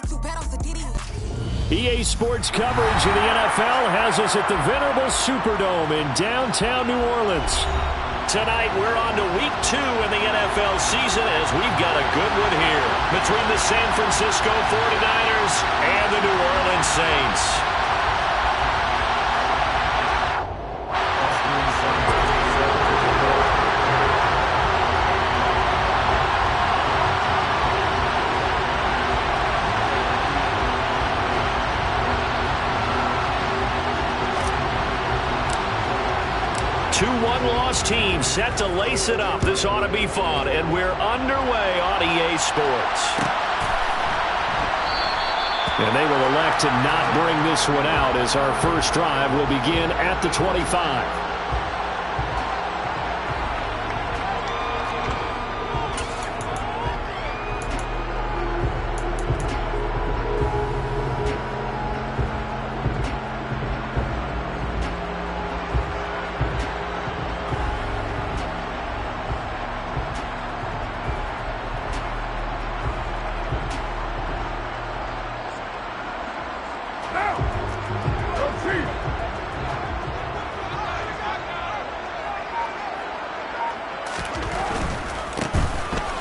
EA Sports coverage of the NFL has us at the venerable Superdome in downtown New Orleans. Tonight, we're on to Week 2 in the NFL season as we've got a good one here between the San Francisco 49ers and the New Orleans Saints. Two one-loss teams set to lace it up. This ought to be fun, and we're underway on EA Sports. And they will elect to not bring this one out as our first drive will begin at the 25.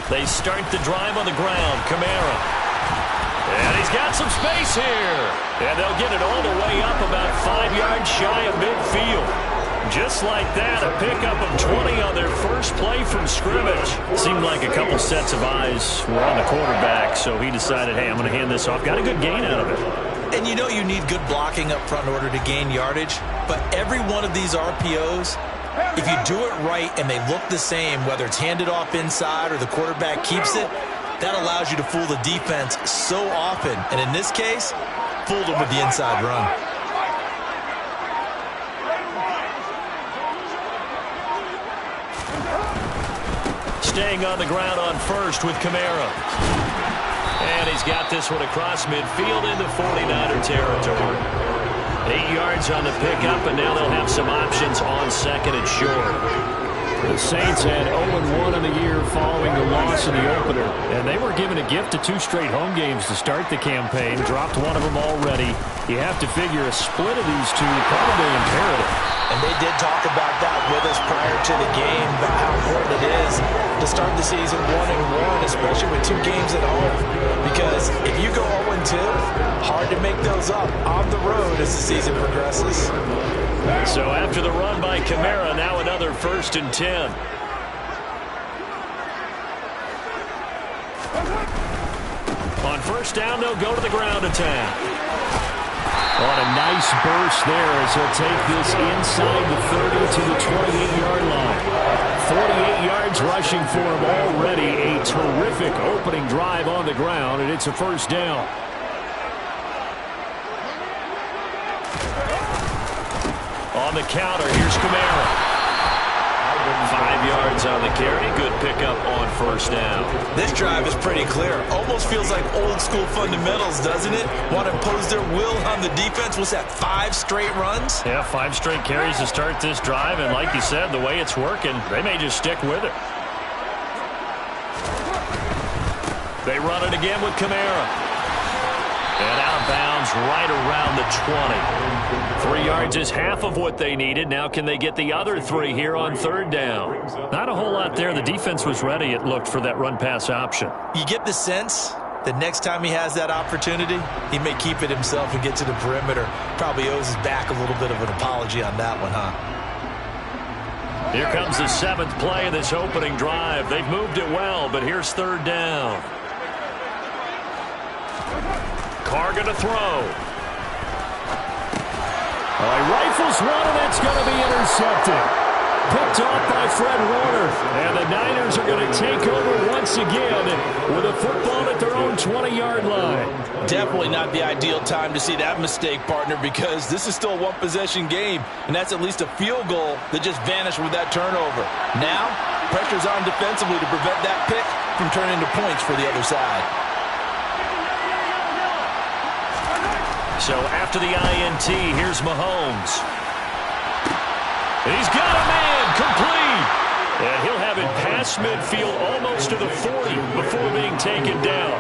They start the drive on the ground. Kamara. And he's got some space here. And they'll get it all the way up about 5 yards shy of midfield. Just like that, a pickup of 20 on their first play from scrimmage. Seemed like a couple sets of eyes were on the quarterback, so he decided, hey, I'm going to hand this off. Got a good gain out of it. And you know you need good blocking up front in order to gain yardage. But every one of these RPOs, if you do it right and they look the same, whether it's handed off inside or the quarterback keeps it, that allows you to fool the defense so often. And in this case, fooled them with the inside run. Staying on the ground on first with Kamara. And he's got this one across midfield into 49er territory. 8 yards on the pickup, and now they'll have some options on second and short. The Saints had 0-1 in the year following the loss in the opener, and they were given a gift of 2 straight home games to start the campaign. Dropped one of them already. You have to figure a split of these two probably imperative. And they did talk about that with us prior to the game, about how important it is to start the season 1-1, especially with 2 games at home. Because if you go 0-2, hard to make those up on the road as the season progresses. So after the run by Kamara, now another 1st and 10. On first down, they'll go to the ground attack. On a nice burst there as he'll take this inside the 30 to the 28-yard line. 48 yards rushing for him already. A terrific opening drive on the ground, and it's a first down. On the counter, here's Kamara. 5 yards on the carry. Good pickup on first down. This drive is pretty clear. Almost feels like old school fundamentals, doesn't it? Want to impose their will on the defense. What's that, 5 straight runs? Yeah, 5 straight carries to start this drive. And like you said, the way it's working, they may just stick with it. They run it again with Kamara. And out of bounds right around the 20. 3 yards is half of what they needed. Now can they get the other 3 here on third down? Not a whole lot there. The defense was ready, it looked, for that run-pass option. You get the sense that next time he has that opportunity, he may keep it himself and get to the perimeter. Probably owes his back a little bit of an apology on that one, huh? Here comes the 7th play of this opening drive. They've moved it well, but here's third down. Carr going to throw. He rifles one, and that's going to be intercepted. Picked off by Fred Warner. And the Niners are going to take over once again with a football at their own 20-yard line. Definitely not the ideal time to see that mistake, partner, because this is still a one-possession game, and that's at least a field goal that just vanished with that turnover. Now, pressure's on defensively to prevent that pick from turning into points for the other side. So after the INT, here's Mahomes. He's got a man complete. And he'll have it past midfield almost to the 40 before being taken down.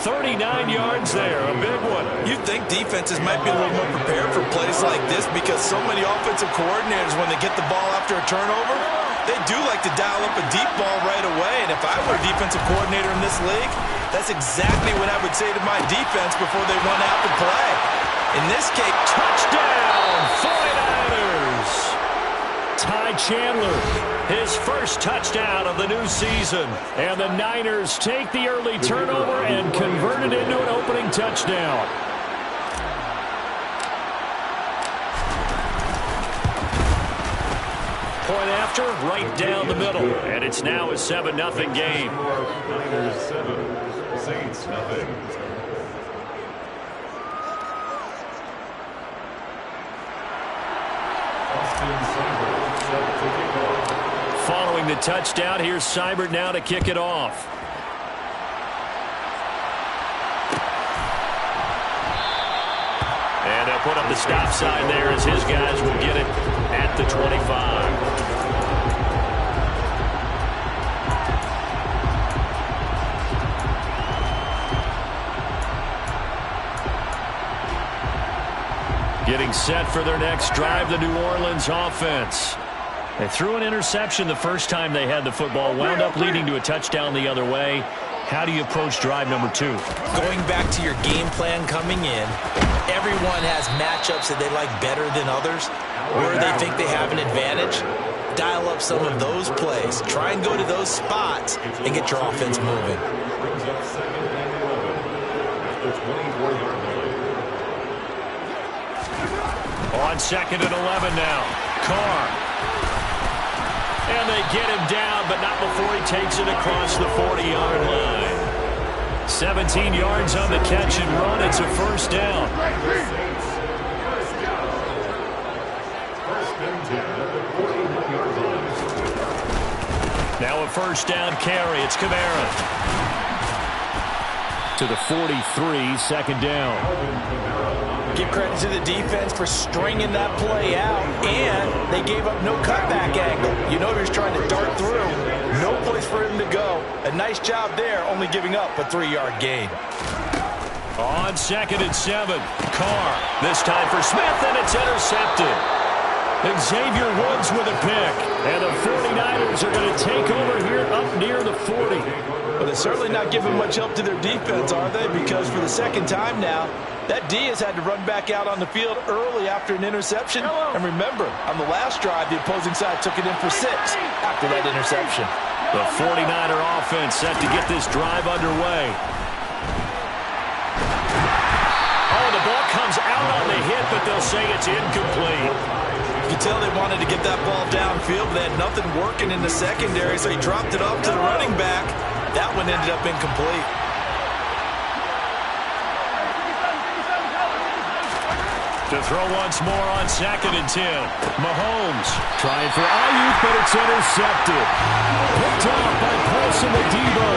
39 yards there, a big one. You'd think defenses might be a little more prepared for plays like this because so many offensive coordinators, when they get the ball after a turnover, they do like to dial up a deep ball right away. And if I were a defensive coordinator in this league, that's exactly what I would say to my defense before they run out the play. In this case, touchdown, 49ers. Ty Chandler, his first touchdown of the new season. And the Niners take the early turnover and convert it into an opening touchdown. Point after, right down the middle. And it's now a 7-0 game. Niners 7, Saints nothing. Following the touchdown, here's Seibert now to kick it off. And they'll put up the stop sign there as his guys will get it at the 25. Getting set for their next drive, the New Orleans offense. They threw an interception the first time they had the football, wound up leading to a touchdown the other way. How do you approach drive number 2? Going back to your game plan coming in, everyone has matchups that they like better than others, where they think they have an advantage. Dial up some of those plays. Try and go to those spots and get your offense moving. On 2nd and 11 now. Carr. And they get him down, but not before he takes it across the 40-yard line. 17 yards on the catch and run. It's a first down. Now a first down carry. It's Kamara. To the 43, second down. Give credit to the defense for stringing that play out, and they gave up no cutback angle. You know he was trying to dart through. No place for him to go. A nice job there, only giving up a 3-yard gain. On 2nd and 7, Carr. This time for Smith, and it's intercepted. Xavier Woods with a pick, and the 49ers are going to take over here up near the 40. Well, they're certainly not giving much help to their defense, are they? Because for the second time now, that D has had to run back out on the field early after an interception. And remember, on the last drive, the opposing side took it in for 6 after that interception. The 49er offense set to get this drive underway. Oh, the ball comes out on the hit, but they'll say it's incomplete. You can tell they wanted to get that ball downfield. They had nothing working in the secondary, so he dropped it off to the running back. That one ended up incomplete. To throw once more on 2nd and 10. Mahomes trying for Ayuk, but it's intercepted. Picked off by Paulson Adebo.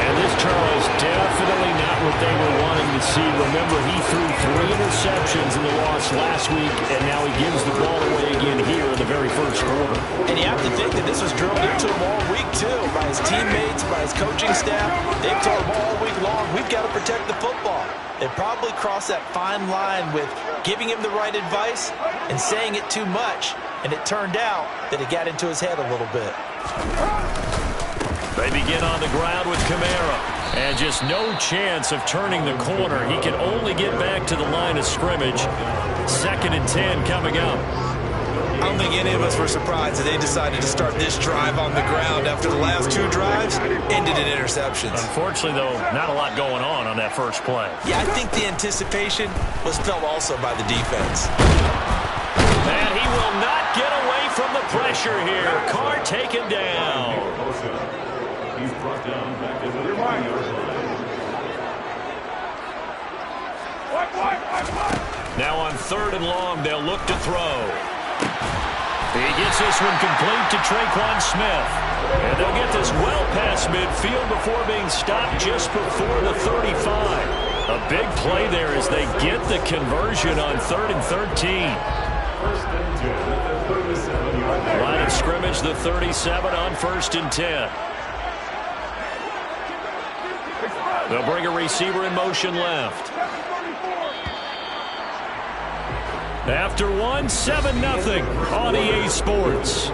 And this, Charles, definitely not what they were wanting to see. Remember, he threw 3 interceptions in the loss last week, and now he gives the ball away again here in the very first quarter. And you have to think that this was drilled into him all week, too, by his teammates, by his coaching staff. They've told him all week long, we've got to protect the football. They probably crossed that fine line with giving him the right advice and saying it too much, and it turned out that it got into his head a little bit. They begin on the ground with Kamara, and just no chance of turning the corner. He can only get back to the line of scrimmage. 2nd and 10 coming up. I don't think any of us were surprised that they decided to start this drive on the ground after the last 2 drives ended in interceptions. Unfortunately, though, not a lot going on that first play. Yeah, I think the anticipation was felt also by the defense. And he will not get away from the pressure here. Carr taken down. He's brought down back in the 3-yard line. Now on 3rd and long, they'll look to throw. He gets this one complete to Traquan Smith. And they'll get this well past midfield before being stopped just before the 35. A big play there as they get the conversion on 3rd and 13. First and 10 at the 37-yard line. Line of scrimmage, the 37 on 1st and 10. They'll bring a receiver in motion left. After one, 7-0 on EA Sports.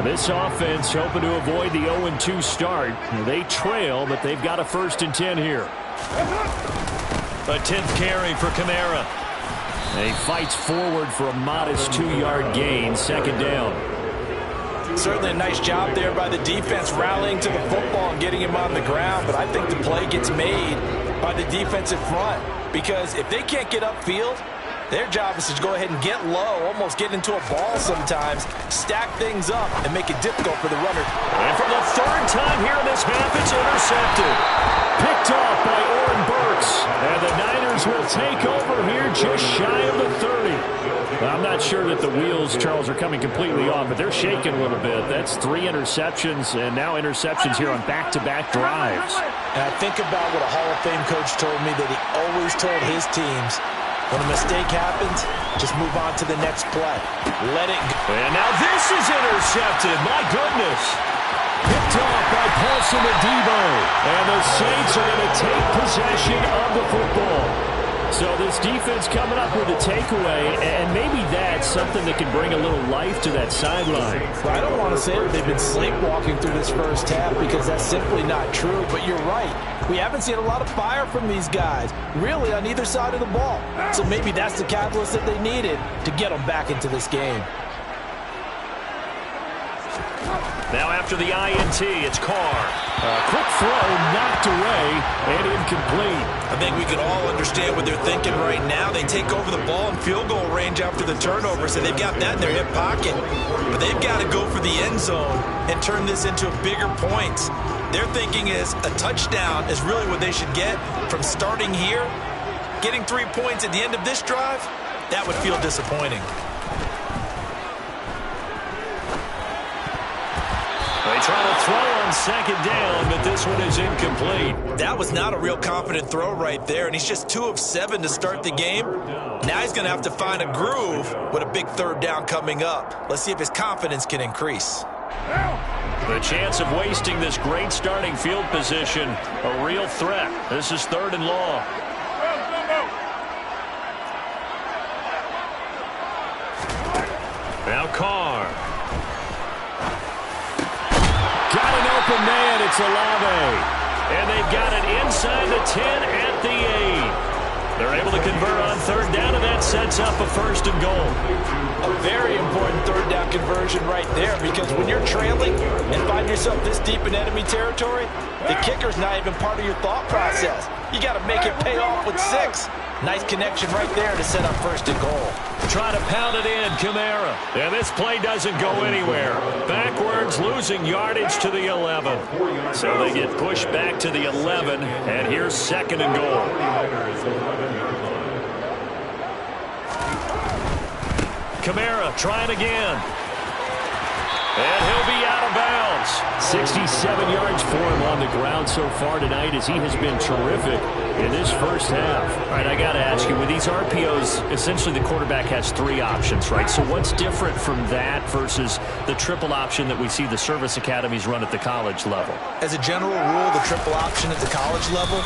This offense hoping to avoid the 0-2 start. They trail, but they've got a 1st and 10 here. A 10th carry for Kamara. He fights forward for a modest 2-yard gain, 2nd down. Certainly a nice job there by the defense rallying to the football and getting him on the ground, but I think the play gets made by the defensive front because if they can't get upfield, their job is to go ahead and get low, almost get into a ball sometimes, stack things up, and make it difficult for the runner. And for the 3rd time here in this half, it's intercepted. Picked off by Oren Burks. And the Niners will take over here just shy of the 30. Well, I'm not sure that the wheels, Charles, are coming completely off, but they're shaking a little bit. That's 3 interceptions, and now interceptions here on back-to-back drives. And I think about what a Hall of Fame coach told me that he always told his teams, when a mistake happens, just move on to the next play. Let it go. And now this is intercepted. My goodness. Picked off by Paulson Adebo. And the Saints are going to take possession of the football. So this defense coming up with a takeaway, and maybe that's something that can bring a little life to that sideline. Well, I don't want to say that they've been sleepwalking through this first half because that's simply not true, but you're right. We haven't seen a lot of fire from these guys, really, on either side of the ball. So maybe that's the catalyst that they needed to get them back into this game. Now after the INT, it's Carr. Quick throw, knocked away, and incomplete. I think we can all understand what they're thinking right now. They take over the ball in field goal range after the turnover, so they've got that in their hip pocket. But they've got to go for the end zone and turn this into bigger points. Their thinking is a touchdown is really what they should get from starting here. Getting 3 points at the end of this drive, that would feel disappointing. They try to throw on 2nd down, but this one is incomplete. That was not a real confident throw right there, and he's just 2 of 7 to start the game. Now he's going to have to find a groove with a big 3rd down coming up. Let's see if his confidence can increase. The chance of wasting this great starting field position, a real threat. This is 3rd and long. Now Carr. Got an open man. It's Olave. And they've got it inside the 10 at the 8. They're able to convert on 3rd down, and that sets up a 1st and goal. A very important 3rd down conversion right there, because when you're trailing and find yourself this deep in enemy territory, the kicker's not even part of your thought process. You got to make it pay off with 6. Nice connection right there to set up 1st and goal. Trying to pound it in, Kamara. And this play doesn't go anywhere. Backwards, losing yardage to the 11. So they get pushed back to the 11, and here's 2nd and goal. Kamara trying again. And he'll be out of bounds. 67 yards for him on the ground so far tonight as he has been terrific in this first half. All right, I got to ask you, with these RPOs, essentially the quarterback has 3 options, right? So what's different from that versus the triple option that we see the service academies run at the college level? As a general rule, the triple option at the college level,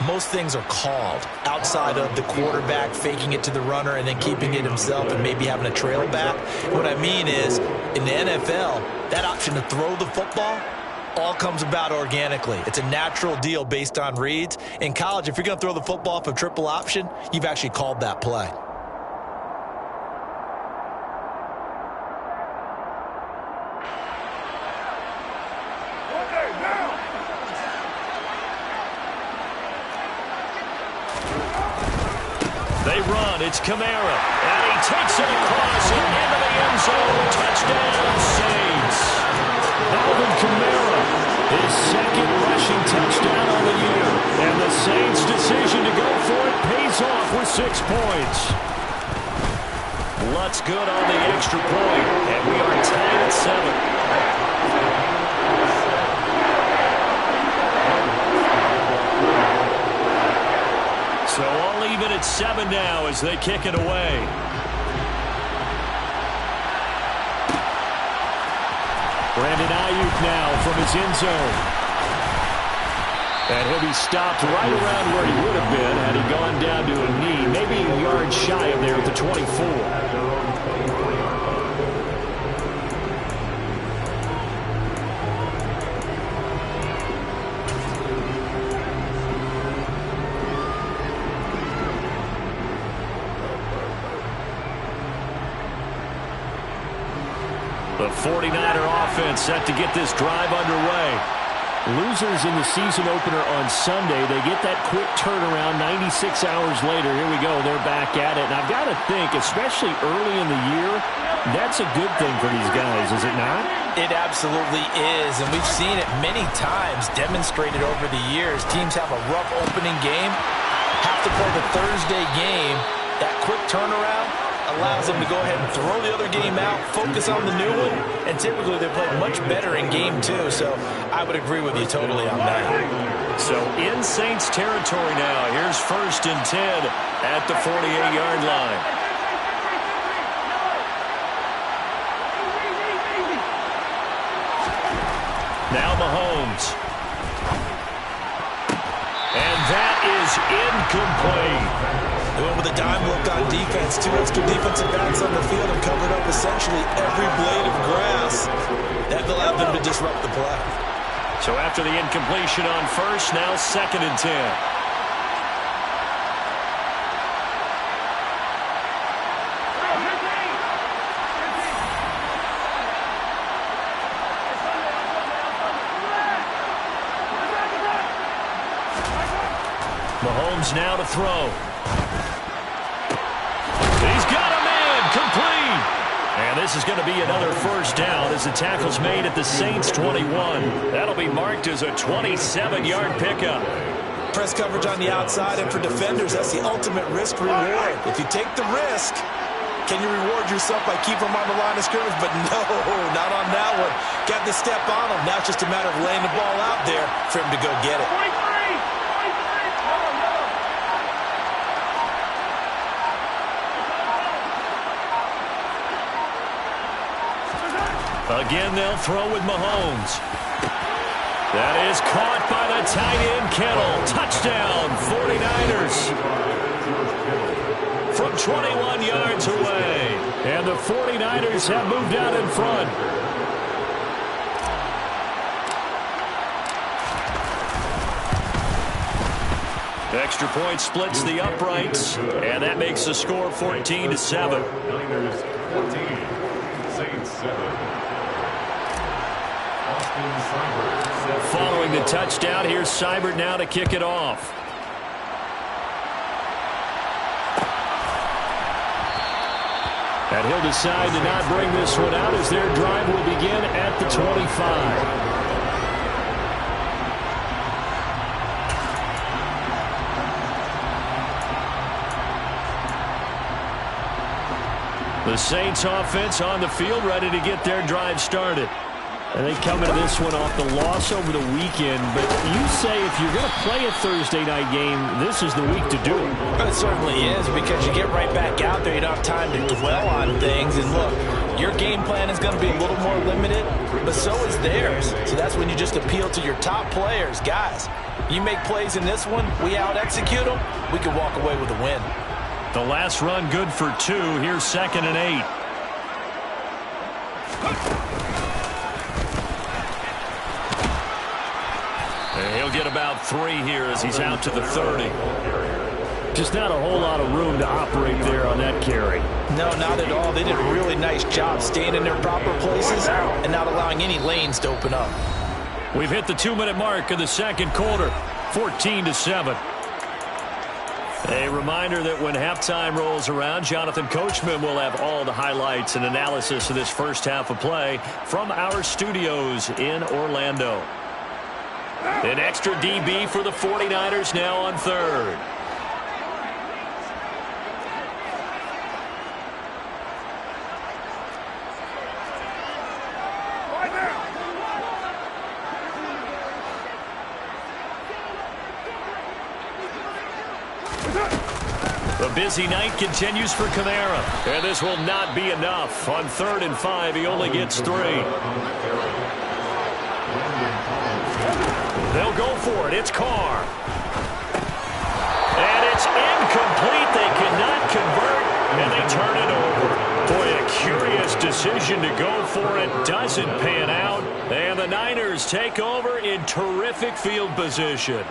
most things are called outside of the quarterback faking it to the runner and then keeping it himself and maybe having a trail back. What I mean is, in the NFL, that option to throw the football all comes about organically. It's a natural deal based on reads. In college, if you're going to throw the football off a triple option, you've actually called that play. They run. It's Kamara. And he takes it across and into the end zone. Touchdown, Saints. Alvin Kamara His second rushing touchdown on the year. And the Saints' decision to go for it pays off with 6 points. Lutz good on the extra point, and we are tied at 7. So all even at 7 now as they kick it away. Brandon Ayuk now from his end zone. And he'll be stopped right around where he would have been had he gone down to a knee, maybe a yard shy of there at the 24. The 49er offense set to get this drive underway. Losers in the season opener on Sunday, they get that quick turnaround 96 hours later. Here we go. They're back at it. And I've got to think, especially early in the year, that's a good thing for these guys, is it not? It absolutely is, and we've seen it many times demonstrated over the years. Teams have a rough opening game, have to play the Thursday game. That quick turnaround allows them to go ahead and throw the other game out, focus on the new one, and typically they play much better in game 2. So I would agree with you totally on that. So in Saints territory now. Here's 1st and 10 at the 48-yard line. Now Mahomes. And that is incomplete. Going with a dime look on defense. 2 extra defensive backs on the field and covered up essentially every blade of grass. That allowed them to disrupt the play. So after the incompletion on 1st, now 2nd and 10. Mahomes now to throw. He's got a man complete. And this is going to be another 1st down as the tackle's made at the Saints 21. That'll be marked as a 27-yard pickup. Press coverage on the outside, and for defenders, that's the ultimate risk reward. If you take the risk, can you reward yourself by keeping them on the line of scrimmage? But no, not on that one. Got the step on him. Now it's just a matter of laying the ball out there for him to go get it. Again, they'll throw with Mahomes. That is caught by the tight end, Kittle. Touchdown, 49ers. From 21 yards away. And the 49ers have moved out in front. Extra point splits the uprights. And that makes the score 14-7. Niners 14, Saints 7. Following the touchdown, here's Seibert now to kick it off. And he'll decide to not bring this one out as their drive will begin at the 25. The Saints offense on the field ready to get their drive started. And they come into this one off the loss over the weekend. But you say if you're going to play a Thursday night game, this is the week to do it. It certainly is, because you get right back out there. You don't have time to dwell on things. And look, your game plan is going to be a little more limited, but so is theirs. So that's when you just appeal to your top players. Guys, you make plays in this one, we out-execute them, we can walk away with a win. The last run good for 2. Here's 2nd and 8. And he'll get about 3 here as he's out to the 30. Just not a whole lot of room to operate there on that carry. No, not at all. They did a really nice job staying in their proper places and not allowing any lanes to open up. We've hit the 2-minute mark of the second quarter, 14-7. A reminder that when halftime rolls around, Jonathan Coachman will have all the highlights and analysis of this first half of play from our studios in Orlando. An extra DB for the 49ers now on third. The busy night continues for Kamara. And this will not be enough. On 3rd and 5, he only gets 3. They'll go for it. It's Carr. And it's incomplete. They cannot convert, and they turn it over. Boy, a curious decision to go for it. Doesn't pan out. And the Niners take over in terrific field position.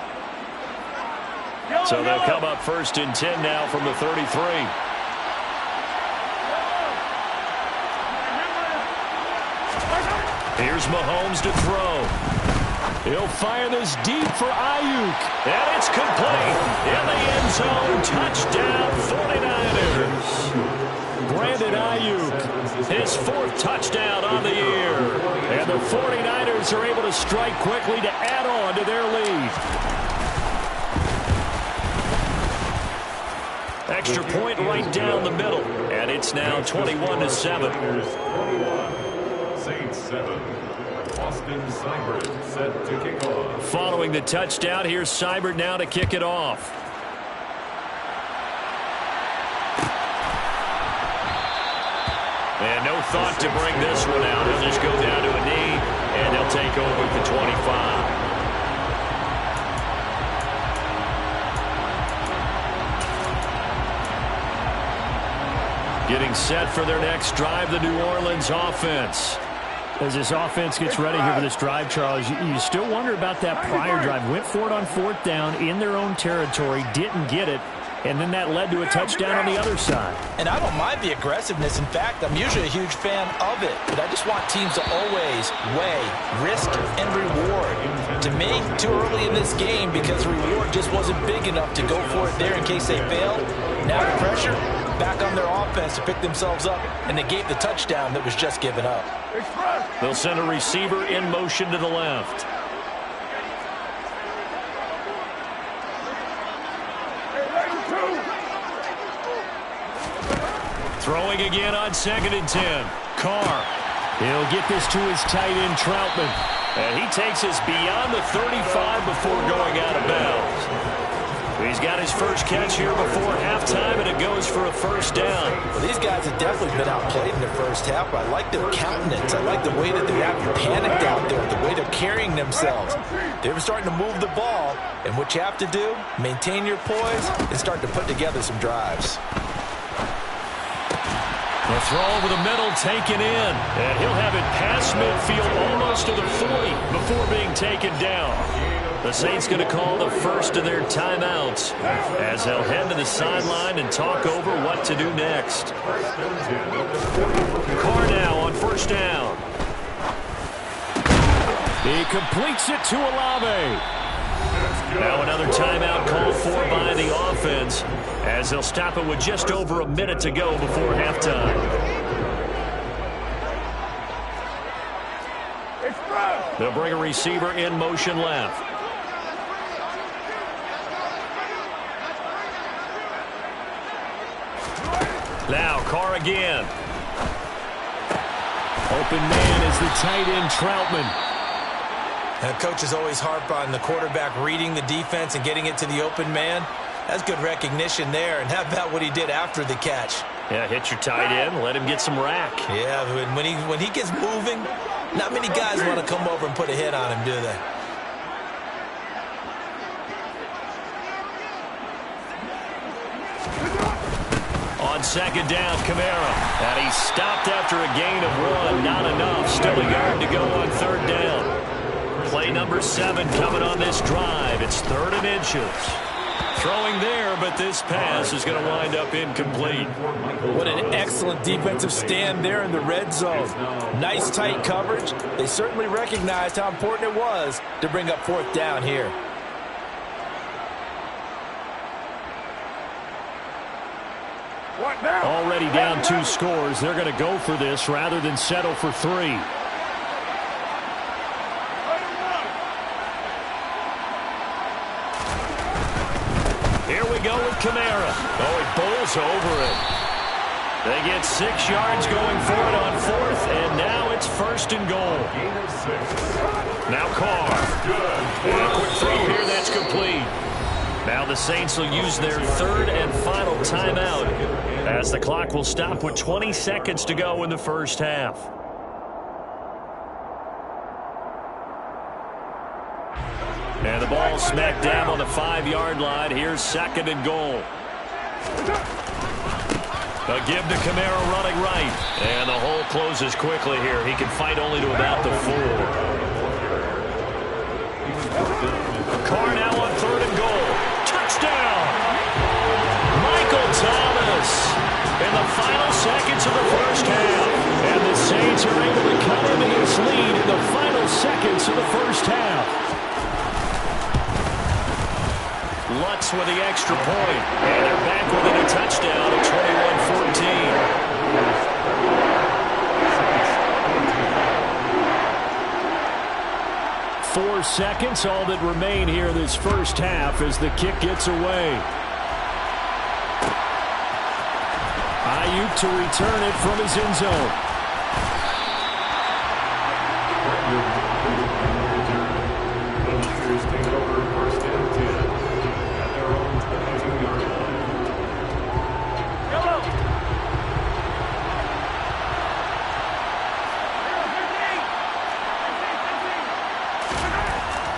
So they'll come up 1st and 10 now from the 33. Here's Mahomes to throw. He'll fire this deep for Ayuk. And it's complete. In the end zone. Touchdown, 49ers. Brandon Ayuk, his 4th touchdown on the year. And the 49ers are able to strike quickly to add on to their lead. Extra point right down the middle. And it's now 21-7. Saints 7. Austin Seibert set to kick off. Following the touchdown, here's Seibert now to kick it off. And no thought to bring this one out. He'll just go down to a knee, and they'll take over at the 25. Getting set for their next drive, the New Orleans offense. As this offense gets ready here for this drive, Charles, you still wonder about that prior drive. Went for it on 4th down in their own territory, didn't get it, and then that led to a touchdown on the other side. And I don't mind the aggressiveness. In fact, I'm usually a huge fan of it. But I just want teams to always weigh risk and reward. To me, too early in this game because the reward just wasn't big enough to go for it there in case they failed. Now the pressure back on their offense to pick themselves up, and they gave the touchdown that was just given up. They'll send a receiver in motion to the left. Throwing again on 2nd and 10. Carr. He'll get this to his tight end, Troutman. And he takes us beyond the 35 before going out of bounds. He's got his first catch here before halftime, and it goes for a 1st down. Well, these guys have definitely been outplayed in the first half. I like their countenance. I like the way that they have panicked out there, the way they're carrying themselves. They're starting to move the ball, and what you have to do, maintain your poise and start to put together some drives. The throw over the middle, taken in, and he'll have it past midfield almost to the 40 before being taken down. The Saints going to call the first of their timeouts as they'll head to the sideline and talk over what to do next. Carr now on 1st down. He completes it to Olave. Now another timeout called for by the offense as they'll stop it with just over a minute to go before halftime. They'll bring a receiver in motion left. Now Carr again. Open man is the tight end, Troutman. And coaches always harp on the quarterback reading the defense and getting it to the open man. That's good recognition there. And how about what he did after the catch? Yeah, hit your tight end, let him get some rack. Yeah, when he gets moving, not many guys want to come over and put a hit on him, do they? On 2nd down, Kamara. And he's stopped after a gain of 1. Not enough. Still a yard to go on 3rd down. Play number 7 coming on this drive. It's 3rd and inches. Throwing there, but this pass is going to wind up incomplete. What an excellent defensive stand there in the red zone. Nice tight coverage. They certainly recognized how important it was to bring up 4th down here. Already down 2 scores. They're going to go for this rather than settle for 3. Kamara. Oh, he bowls over it. They get 6 yards going for it on 4th, and now it's 1st and goal. Now Carr. And a quick throw here, that's complete. Now the Saints will use their 3rd and final timeout as the clock will stop with 20 seconds to go in the first half. And the ball smacked down on the 5-yard line. Here's 2nd and goal. A give to Kamara running right. And the hole closes quickly here. He can fight only to about the 4. Carr now on 3rd and goal. Touchdown! Michael Thomas in the final seconds of the first half. And the Saints are able to cut into this lead in the final seconds of the first half. Lutz with the extra point. And they're back within a touchdown at 21-14. 4 seconds, all that remain here this first half as the kick gets away. Ayuk to return it from his end zone.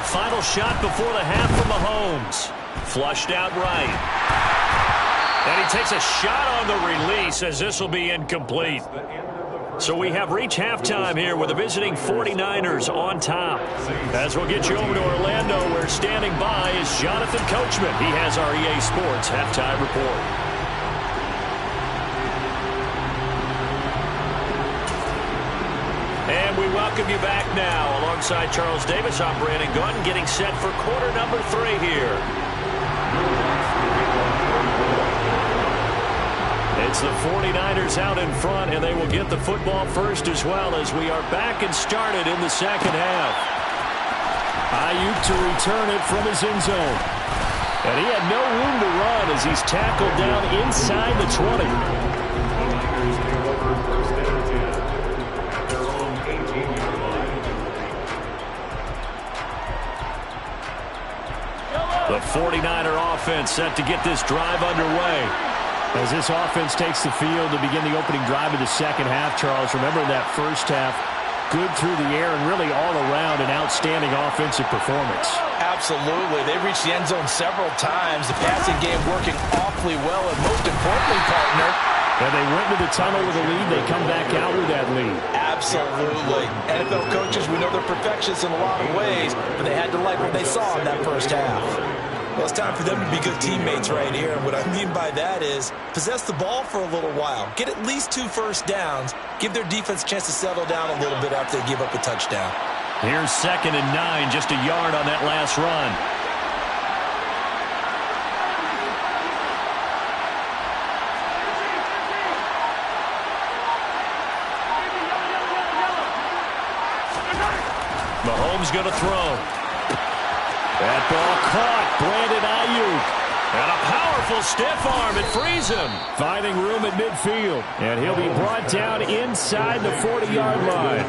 Final shot before the half from Mahomes. Flushed out right. And he takes a shot on the release as this will be incomplete. So we have reached halftime here with the visiting 49ers on top. As we'll get you over to Orlando, where standing by is Jonathan Coachman. He has our EA Sports halftime report. And we welcome you back now. Alongside Charles Davis, I'm Brandon Gunn, getting set for quarter number 3 here. It's the 49ers out in front, and they will get the football first as well as we are back and started in the second half. Ayuk to return it from his end zone. And he had no room to run as he's tackled down inside the 20. The 49er offense set to get this drive underway. As this offense takes the field to begin the opening drive of the second half, Charles, remember that first half, good through the air and really all around an outstanding offensive performance. Absolutely. They reached the end zone several times. The passing game working awfully well, and most importantly, partner, and they went to the tunnel with a lead. They come back out with that lead. Absolutely. NFL coaches, we know they're perfectionists in a lot of ways, but they had to like what they saw in that first half. Well, it's time for them to be good teammates right here. And what I mean by that is possess the ball for a little while. Get at least 2 first downs. Give their defense a chance to settle down a little bit after they give up a touchdown. Here's 2nd and 9, just a yard on that last run. Mahomes going to throw. That ball caught. Brandon Ayuk. And a powerful stiff arm. It frees him. Finding room at midfield. And he'll be brought down inside the 40-yard line.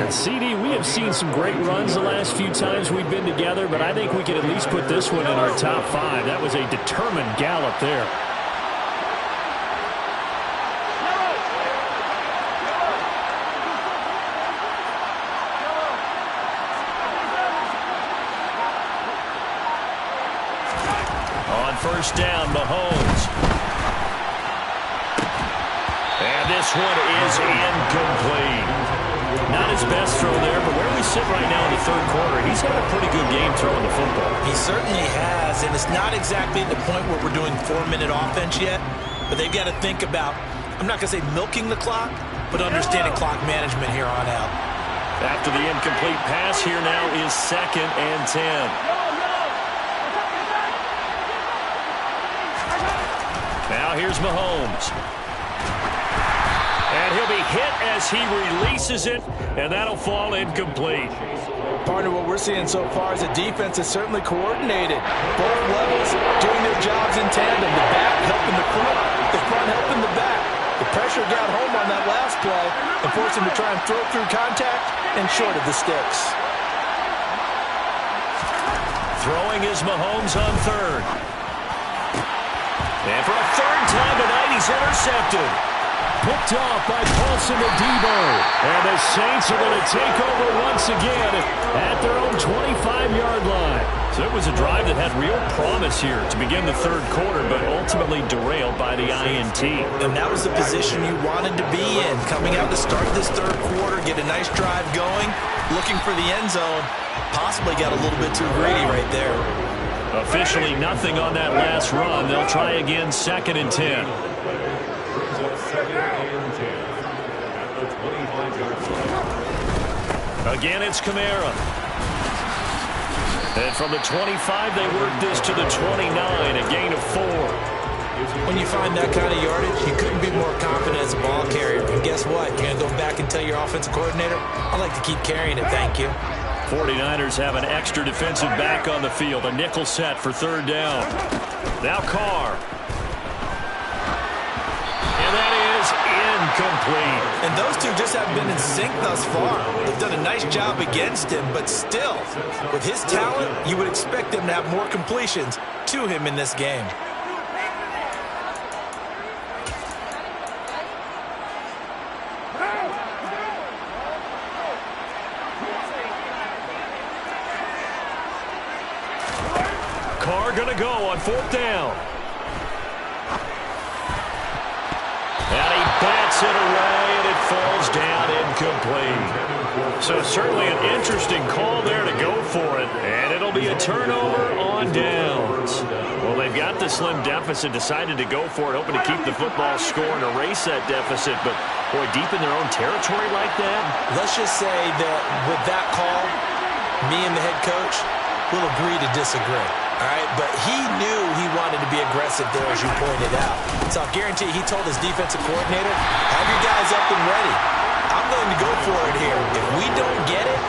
And CD, we have seen some great runs the last few times we've been together, but I think we could at least put this one in our top 5. That was a determined gallop there. First down, Mahomes. And this one is incomplete. Not his best throw there, but where we sit right now in the third quarter, he's had a pretty good game throwing the football. He certainly has, and it's not exactly at the point where we're doing 4-minute offense yet, but they've got to think about, I'm not going to say milking the clock, but understanding clock management here on out. After the incomplete pass, here now is 2nd and 10. Now here's Mahomes. And he'll be hit as he releases it, and that'll fall incomplete. Partner, what we're seeing so far is the defense is certainly coordinated. Both levels doing their jobs in tandem. The back helping the front helping the back. The pressure got home on that last play and forced him to try and throw through contact and short of the sticks. Throwing is Mahomes on third. And for a third time tonight, he's intercepted. Picked off by Paulson to Debo. And the Saints are going to take over once again at their own 25-yard line. So it was a drive that had real promise here to begin the third quarter, but ultimately derailed by the INT. And that was the position you wanted to be in. Coming out to start this third quarter, get a nice drive going, looking for the end zone. Possibly got a little bit too greedy right there. Officially nothing on that last run. They'll try again, 2nd and 10. Again, it's Kamara. And from the 25, they work this to the 29, a gain of 4. When you find that kind of yardage, you couldn't be more confident as a ball carrier. And guess what? You're going to go back and tell your offensive coordinator, I'd like to keep carrying it, thank you. 49ers have an extra defensive back on the field. A nickel set for third down. Now Carr. And that is incomplete. And those two just haven't been in sync thus far. They've done a nice job against him, but still, with his talent, you would expect him to have more completions to him in this game. Carr going to go on 4th down. And he bats it away, and it falls down incomplete. So certainly an interesting call there to go for it, and it'll be a turnover on downs. Well, they've got the slim deficit, decided to go for it, hoping to keep the football score and erase that deficit, but boy, deep in their own territory like that. Let's just say that with that call, me and the head coach will agree to disagree. All right, but he knew he wanted to be aggressive there, as you pointed out. So I'll guarantee he told his defensive coordinator, have your guys up and ready. I'm going to go for it here. If we don't get it,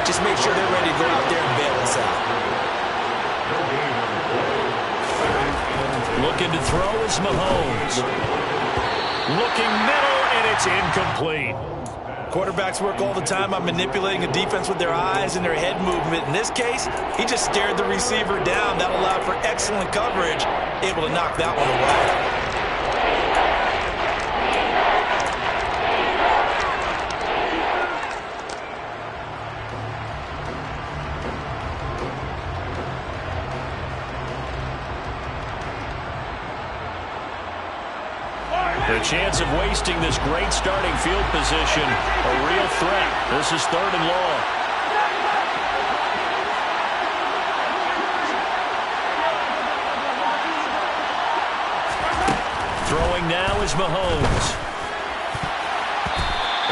just make sure they're ready to go out there and bail us out. Looking to throw is Mahomes. Looking middle, and it's incomplete. Quarterbacks work all the time on manipulating a defense with their eyes and their head movement. In this case, he just stared the receiver down. That allowed for excellent coverage, able to knock that one away. The chance of wasting this great starting field position, a real threat. This is 3rd and long. Throwing now is Mahomes.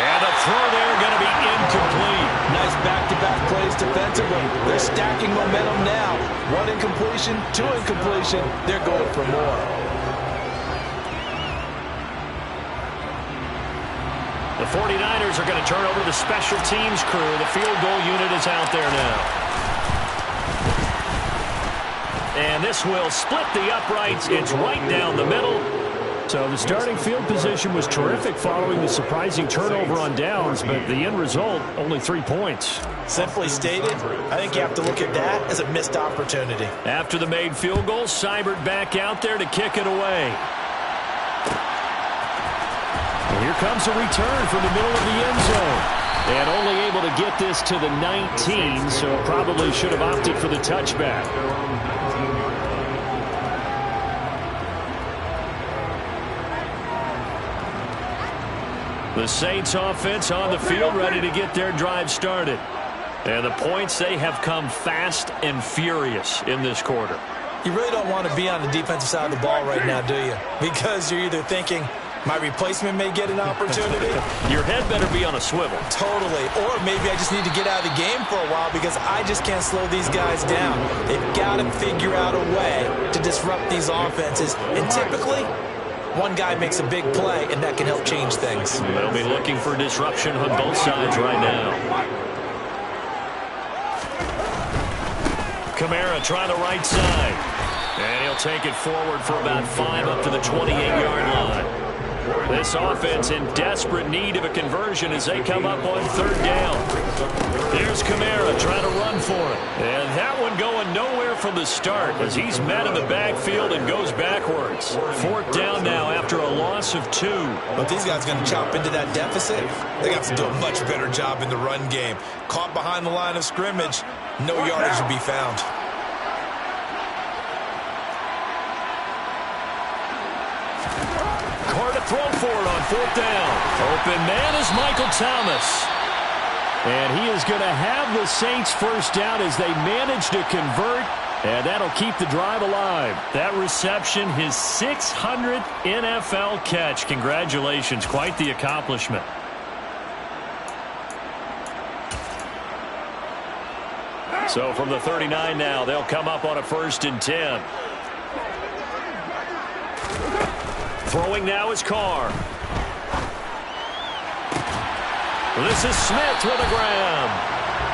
And the throw there going to be incomplete. Nice back-to-back plays defensively. They're stacking momentum now. 1 incompletion, 2 incompletion. They're going for more. The 49ers are going to turn over the special teams crew. The field goal unit is out there now. And this will split the uprights. It's right down the middle. So the starting field position was terrific following the surprising turnover on downs, but the end result, only 3 points. Simply stated, I think you have to look at that as a missed opportunity. After the made field goal, Seibert back out there to kick it away. Here comes a return from the middle of the end zone. And only able to get this to the 19, so probably should have opted for the touchback. The Saints offense on the field ready to get their drive started. And the points, they have come fast and furious in this quarter. You really don't want to be on the defensive side of the ball right now, do you? Because you're either thinking, my replacement may get an opportunity. Your head better be on a swivel. Totally. Or maybe I just need to get out of the game for a while because I just can't slow these guys down. They've got to figure out a way to disrupt these offenses. And typically, one guy makes a big play, and that can help change things. They'll be looking for disruption on both sides right now. Kamara trying the right side. And he'll take it forward for about 5 up to the 28-yard line. This offense in desperate need of a conversion as they come up on 3rd down. Here's Kamara trying to run for it. And that one going nowhere from the start as he's met in the backfield and goes backwards. 4th down now after a loss of 2. But these guys going to chop into that deficit. They got to do a much better job in the run game. Caught behind the line of scrimmage, no yardage to be found. Hard to throw for it on 4th down. Open man is Michael Thomas. And he is going to have the Saints first down as they manage to convert. And that'll keep the drive alive. That reception, his 600th NFL catch. Congratulations. Quite the accomplishment. So from the 39 now, they'll come up on a 1st and 10. Throwing now is Carr. This is Smith with a grab.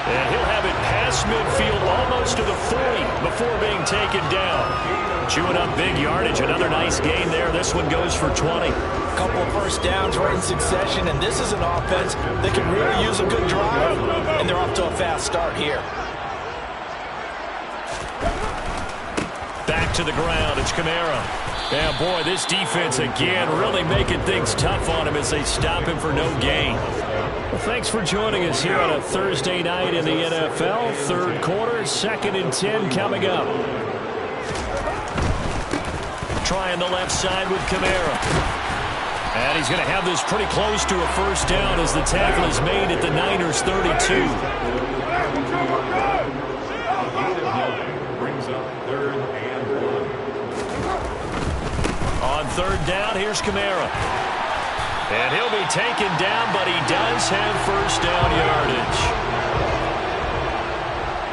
And he'll have it past midfield almost to the 40 before being taken down. Chewing up big yardage. Another nice gain there. This one goes for 20. A couple of first downs right in succession, and this is an offense that can really use a good drive, and they're off to a fast start here. Back to the ground. It's Kamara. Yeah, boy, this defense again really making things tough on him as they stop him for no gain. Well, thanks for joining us here on a Thursday night in the NFL. 3rd quarter, 2nd and 10 coming up. Trying the left side with Kamara. And he's going to have this pretty close to a 1st down as the tackle is made at the Niners' 32. Brings up 3rd and 1. On 3rd down, here's Kamara. And he'll be taken down, but he does have 1st down yardage.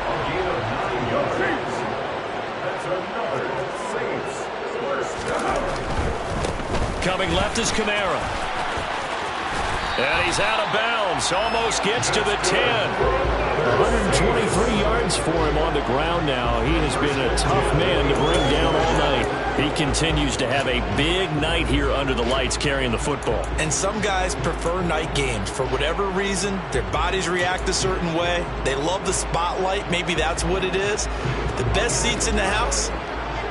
A gain of 9 yards. That's another Saints 1st down. Coming left is Kamara. And he's out of bounds. Almost gets to the 10. 123 yards for him on the ground now. He has been a tough man to bring down all night. He continues to have a big night here under the lights carrying the football. And some guys prefer night games. For whatever reason, their bodies react a certain way. They love the spotlight. Maybe that's what it is. The best seats in the house,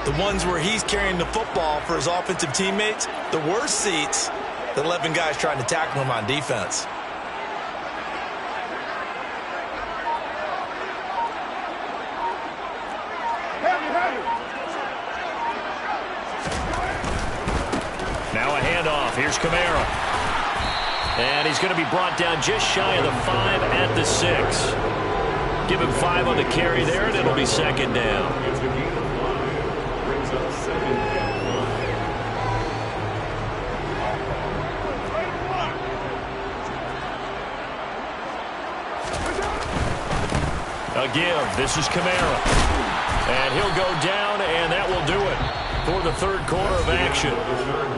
the ones where he's carrying the football for his offensive teammates. The worst seats, the 11 guys trying to tackle him on defense. Now a handoff. Here's Kamara. And he's going to be brought down just shy of the 5 at the 6. Give him 5 on the carry there, and it'll be 2nd down. It's a gain of 5. Brings up 2nd and 1. A give. This is Kamara. And he'll go down, and that will do it for the 3rd quarter of action.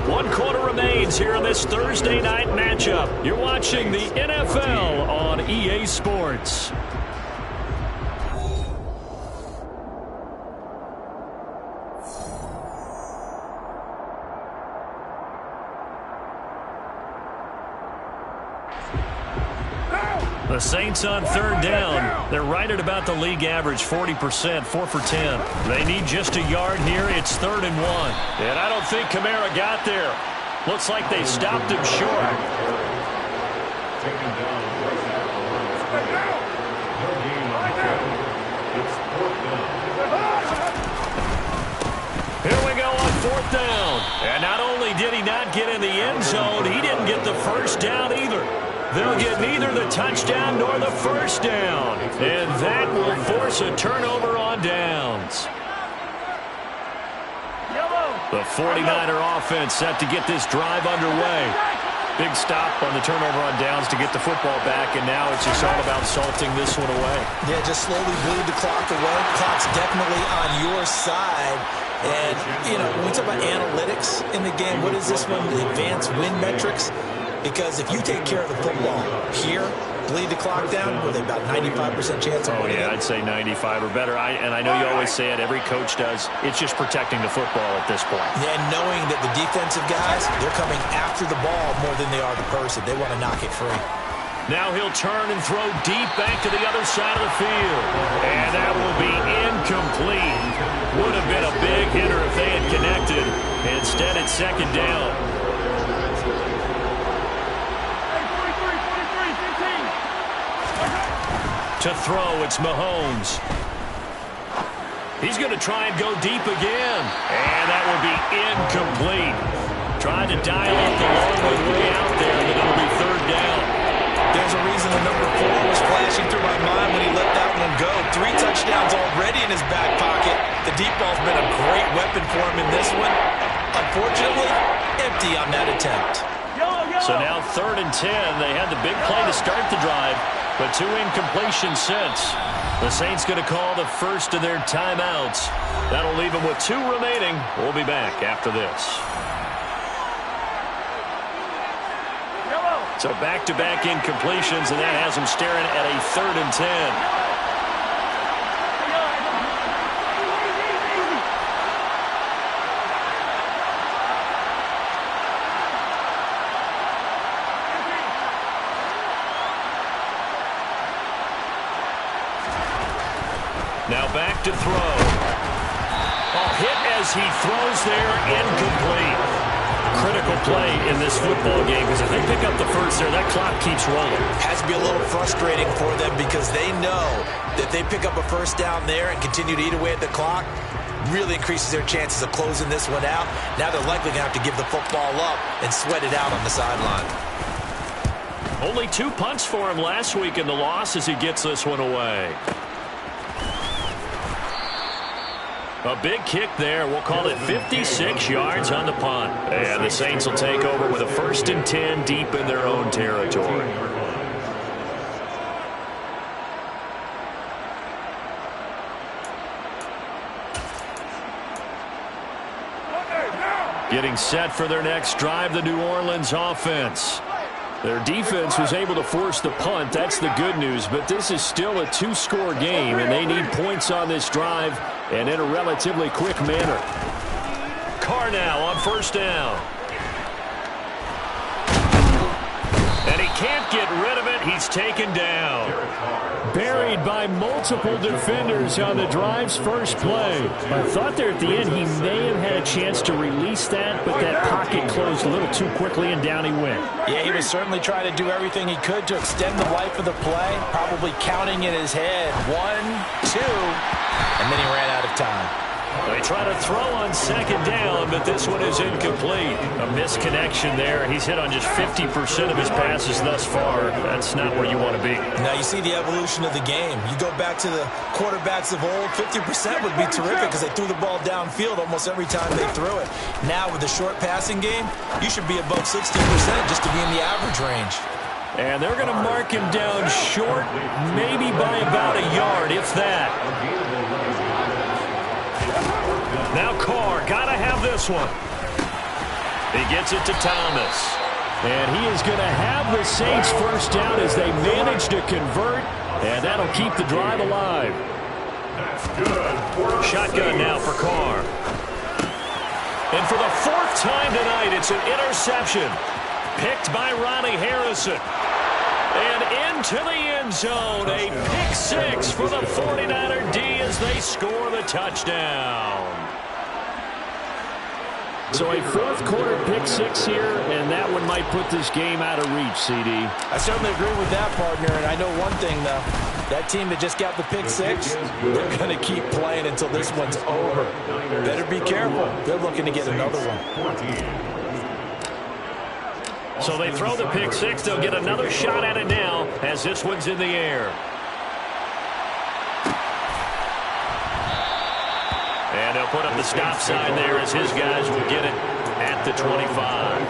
1 quarter remains here in this Thursday night matchup. You're watching the NFL on EA Sports. The Saints on 3rd down. They're right at about the league average, 40%, 4 for 10. They need just a yard here. It's 3rd and 1. And I don't think Kamara got there. Looks like they stopped him short. Taken down right at the line of scrimmage. No gain on the carry. It's 4th down. Here we go on 4th down. And not only did he not get in the end zone, he didn't get the 1st down either. They'll get neither the touchdown nor the 1st down. And that will force a turnover on downs. The 49er offense set to get this drive underway. Big stop on the turnover on downs to get the football back, and now it's just all about salting this one away. Yeah, just slowly bleed the clock away. Clock's definitely on your side. And, you know, when we talk about analytics in the game, what is this one? The advanced win metrics? Because if you take care of the football here, bleed the clock down? With about 95% chance of winning? Oh, yeah, I'd say 95 or better. And I know you always say it, every coach does. It's just protecting the football at this point. Yeah, and knowing that the defensive guys, they're coming after the ball more than they are the person. They want to knock it free. Now he'll turn and throw deep back to the other side of the field. And that will be incomplete. Would have been a big hitter if they had connected. Instead, it's second down. To throw, it's Mahomes. He's going to try and go deep again. And that will be incomplete. Trying to dial up the long way out there, but it'll be third down. There's a reason the number 4 was flashing through my mind when he let that one go. 3 touchdowns already in his back pocket. The deep ball's been a great weapon for him in this one. Unfortunately, empty on that attempt. So now 3rd and 10. They had the big play to start the drive, but 2 incompletions since. The Saints going to call the first of their timeouts. That'll leave them with 2 remaining. We'll be back after this. So back-to-back incompletions, and that has them staring at a 3rd and 10. Now back to throw. Hit as he throws there, incomplete. Critical play in this football game, because if they pick up the first there, that clock keeps rolling. Has to be a little frustrating for them because they know that they pick up a first down there and continue to eat away at the clock, really increases their chances of closing this one out. Now they're likely going to have to give the football up and sweat it out on the sideline. Only 2 punts for him last week in the loss as he gets this one away. A big kick there. We'll call it 56 yards on the punt. And the Saints will take over with a 1st and 10 deep in their own territory. Getting set for their next drive, the New Orleans offense. Their defense was able to force the punt. That's the good news. But this is still a 2-score game, and they need points on this drive and in a relatively quick manner. Carr now on 1st down. And he can't get rid of it. He's taken down. Buried by multiple defenders on the drive's first play. I thought there at the end he may have had a chance to release that, but that pocket closed a little too quickly, and down he went. Yeah, he was certainly trying to do everything he could to extend the life of the play, probably counting in his head 1, 2, and then he ran out of time. They try to throw on 2nd down, but this one is incomplete. A misconnection there. He's hit on just 50% of his passes thus far. That's not where you want to be. Now you see the evolution of the game. You go back to the quarterbacks of old, 50% would be terrific because they threw the ball downfield almost every time they threw it. Now with the short passing game, you should be above 60% just to be in the average range. And they're going to mark him down short, maybe by about a yard, if that. Now Carr, got to have this one. He gets it to Thomas. And he is going to have the Saints first down as they manage to convert, and that'll keep the drive alive. Shotgun now for Carr. And for the 4th time tonight, it's an interception. Picked by Ronnie Harrison. And into the end zone, a pick 6 for the 49er D as they score the touchdown. So a 4th quarter pick 6 here, and that one might put this game out of reach, CD. I certainly agree with that, partner, and I know one thing, though. That team that just got the pick 6, they're going to keep playing until this one's over. Better be careful. They're looking to get another one. So they throw the pick 6. They'll get another shot at it now as this one's in the air. And they'll put up the stop sign there as his guys will get it at the 25.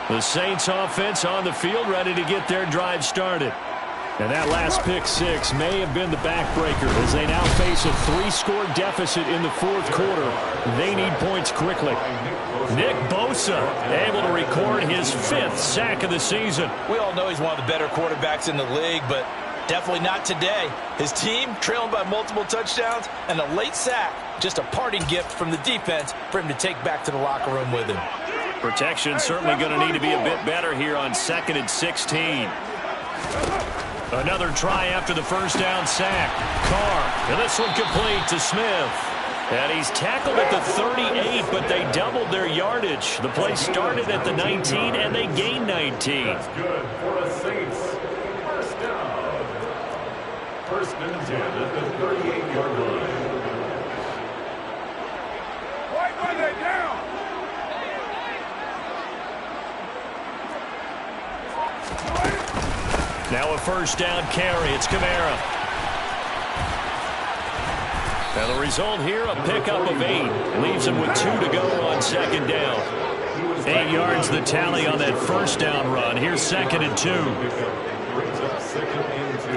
The Saints offense on the field ready to get their drive started. And that last pick six may have been the backbreaker as they now face a 3-score deficit in the fourth quarter. They need points quickly. Nick Bosa able to record his 5th sack of the season. We all know he's one of the better quarterbacks in the league, but definitely not today. His team trailing by multiple touchdowns and a late sack. Just a parting gift from the defense for him to take back to the locker room with him. Protection certainly going to need to be a bit better here on 2nd and 16. Another try after the first down sack. Carr, and this one complete to Smith. And he's tackled at the 38, but they doubled their yardage. The play started at the 19, and they gained 19. That's good for the Saints. First down. First and 10 at the 38-yard line. Why are they down? Now a first down carry. It's Kamara. And the result here, a pickup of 8. Leaves him with 2 to go on 2nd down. 8 yards the tally on that first down run. Here's 2nd and 2. Brings up 2nd and 2.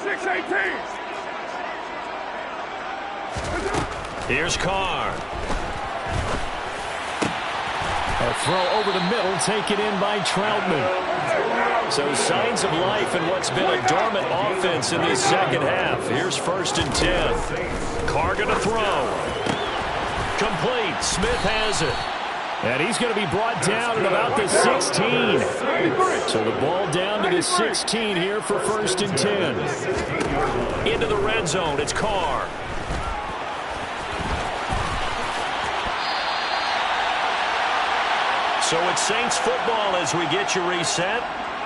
6-18. Here's Carr. A throw over the middle, taken in by Troutman. So signs of life in what's been a dormant offense in this second half. Here's 1st and 10. Carr going to throw. Complete. Smith has it. And he's going to be brought down at about the 16. So the ball down to the 16 here for 1st and 10. Into the red zone. It's Carr. So it's Saints football as we get you reset.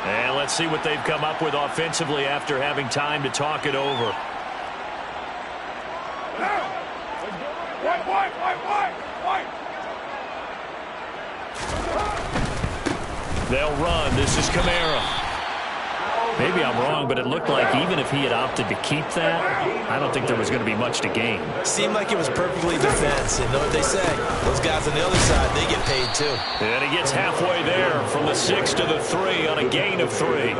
And let's see what they've come up with offensively after having time to talk it over. They'll run. This is Kamara. Maybe I'm wrong, but it looked like even if he had opted to keep that, I don't think there was going to be much to gain. Seemed like it was perfectly defensive. You know what they say? Those guys on the other side, they get paid too. And he gets halfway there from the 6 to the 3 on a gain of 3.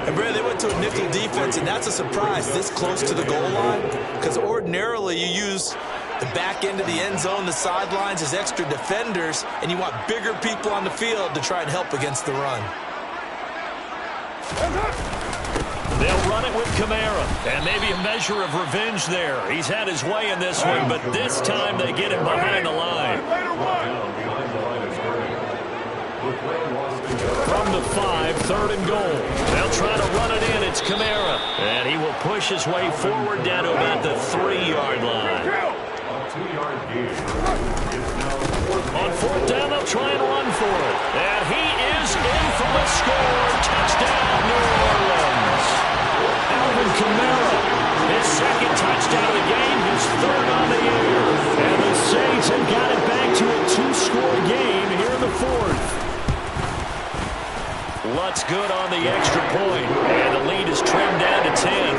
And Brad, they went to a nickel defense, and that's a surprise this close to the goal line, because ordinarily you use the back end of the end zone, the sidelines as extra defenders, and you want bigger people on the field to try and help against the run. They'll run it with Kamara, and maybe a measure of revenge there. He's had his way in this one, but this time they get him behind the line. From the 5, 3rd and goal. They'll try to run it in. It's Kamara, and he will push his way forward down to about the 3-yard line. On 4th down, they'll try and run for it. And he is in for the score. Touchdown, New Orleans. Alvin Kamara, his 2nd touchdown of the game, his 3rd on the year. And the Saints have got it back to a 2-score game here in the 4th. Lutz good on the extra point, and the lead is trimmed down to 10.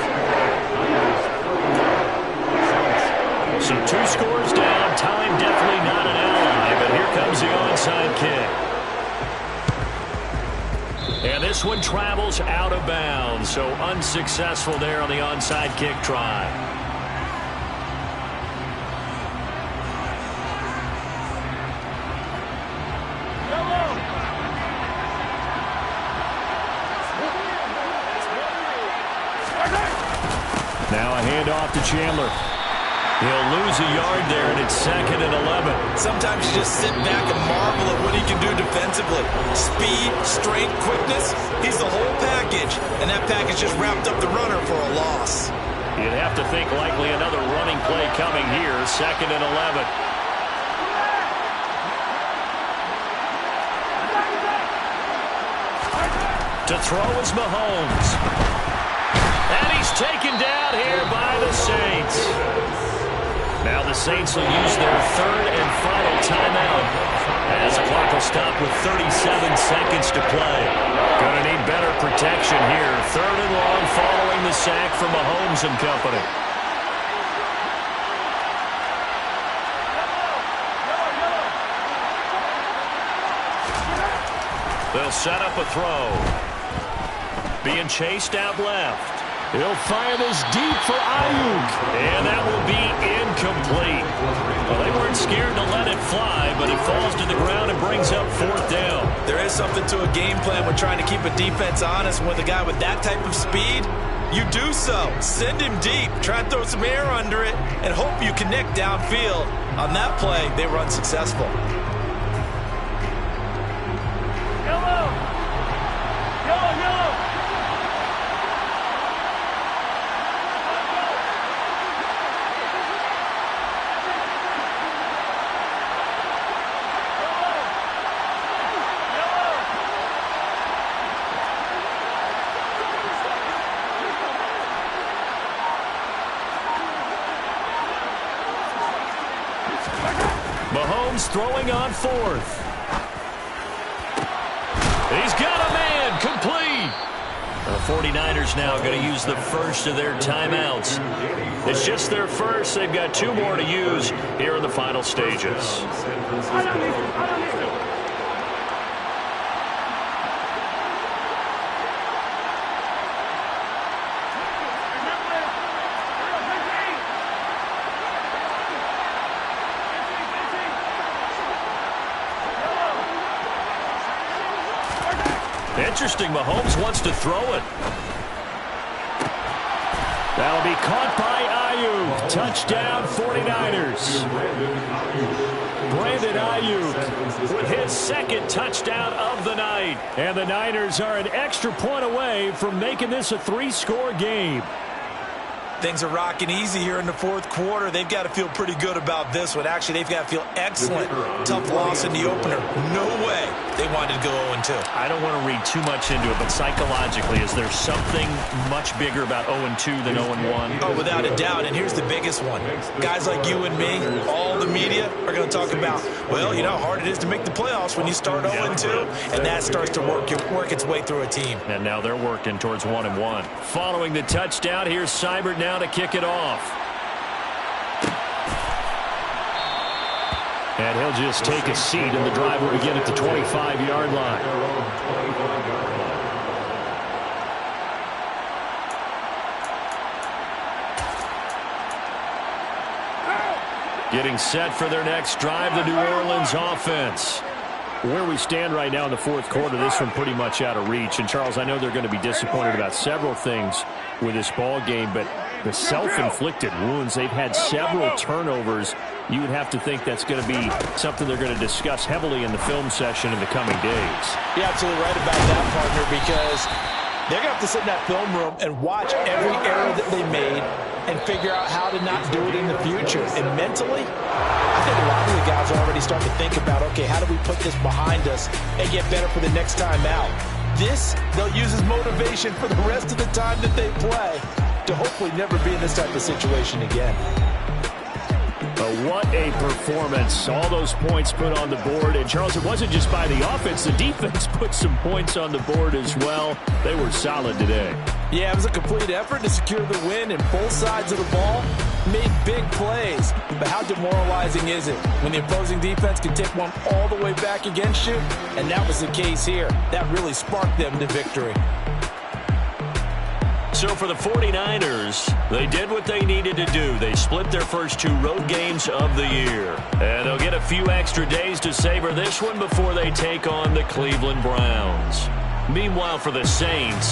So 2 scores down. Time definitely not an ally, but here comes the onside kick. And this one travels out of bounds, so unsuccessful there on the onside kick try. Now a handoff to Chandler. He'll lose a yard there, and it's 2nd and 11. Sometimes you just sit back and marvel at what he can do defensively. Speed, strength, quickness, he's the whole package. And that package just wrapped up the runner for a loss. You'd have to think likely another running play coming here, 2nd and 11. To throw is Mahomes. And he's taken down here by the Saints. Now the Saints will use their 3rd and final timeout as the clock will stop with 37 seconds to play. Going to need better protection here. 3rd and long following the sack from Mahomes and company. They'll set up a throw. Being chased out left. He'll fire this deep for Ayuk. And that will be incomplete. Well, they weren't scared to let it fly, but it falls to the ground and brings up 4th down. There is something to a game plan when trying to keep a defense honest. With a guy with that type of speed, you do so. Send him deep. Try and throw some air under it and hope you connect downfield. On that play, they were unsuccessful. Yellow! Yellow, yellow! Mahomes throwing on 4th. He's got a man, complete. The 49ers now going to use the first of their timeouts. It's just their first. They've got 2 more to use here in the final stages. Interesting, Mahomes wants to throw it. That'll be caught by Ayuk. Touchdown, 49ers. Brandon Ayuk with his 2nd touchdown of the night. And the Niners are an extra point away from making this a 3-score game. Things are rocking easy here in the 4th quarter. They've got to feel pretty good about this one. Actually, they've got to feel excellent. Tough loss in the opener. No way they wanted to go 0-2. I don't want to read too much into it, but psychologically, is there something much bigger about 0-2 than 0-1? Oh, without a doubt. And here's the biggest one. Guys like you and me, all the media, are going to talk about, well, you know how hard it is to make the playoffs when you start 0-2. And that starts to work its way through a team. And now they're working towards 1-1. Following the touchdown, here's Seibert now to kick it off. And he'll just take a seat, and the drive will begin at the 25-yard line. Getting set for their next drive, the New Orleans offense. Where we stand right now in the 4th quarter, this one pretty much out of reach. And, Charles, I know they're going to be disappointed about several things with this ball game, but the self-inflicted wounds, they've had several turnovers. You would have to think that's going to be something they're going to discuss heavily in the film session in the coming days. You're absolutely right about that, partner, because they're going to have to sit in that film room and watch every error that they made and figure out how to not do it in the future. And mentally, I think a lot of the guys are already starting to think about, okay, how do we put this behind us and get better for the next time out? This, they'll use as motivation for the rest of the time that they play to hopefully never be in this type of situation again. But what a performance. All those points put on the board. And, Charles, it wasn't just by the offense. The defense put some points on the board as well. They were solid today. Yeah, it was a complete effort to secure the win, and both sides of the ball made big plays. But how demoralizing is it when the opposing defense can take one all the way back against you? And that was the case here. That really sparked them to victory. So for the 49ers, they did what they needed to do. They split their first 2 road games of the year. And they'll get a few extra days to savor this one before they take on the Cleveland Browns. Meanwhile, for the Saints,